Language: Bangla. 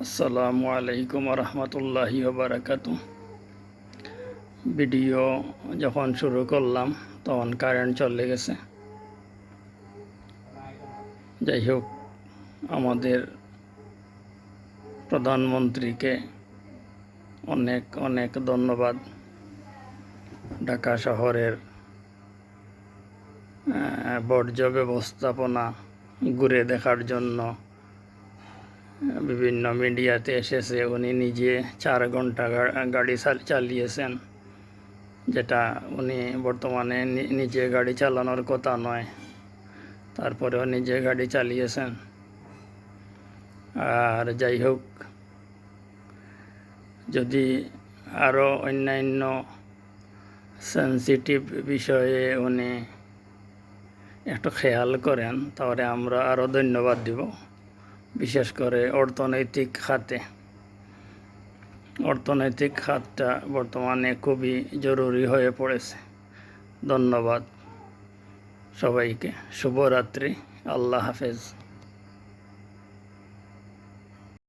আসসালামু আলাইকুম রহমতুল্লাহি বারাকাতু। ভিডিও যখন শুরু করলাম তখন কারেন্ট চলে গেছে। যাই হোক, আমাদের প্রধানমন্ত্রীকে অনেক অনেক ধন্যবাদ। ঢাকা শহরের বর্জ্য ব্যবস্থাপনা ঘুরে দেখার জন্য বিভিন্ন মিডিয়াতে এসেছে। উনি নিজে 4 ঘন্টা গাড়ি চালিয়েছেন, যেটা উনি বর্তমানে নিজে গাড়ি চালানোর কথা নয়, তারপরেও নিজে গাড়ি চালিয়েছেন। আর যাই হোক, যদি আরও অন্যান্য সেন্সিটিভ বিষয়ে উনি একটু খেয়াল করেন তাহলে আমরা আরও ধন্যবাদ দিব। বিশেষ করে অর্থনৈতিক খাতটা বর্তমানে খুবই জরুরি হয়ে পড়েছে। ধন্যবাদ সবাইকে। শুভরাত্রি। আল্লাহ হাফেজ।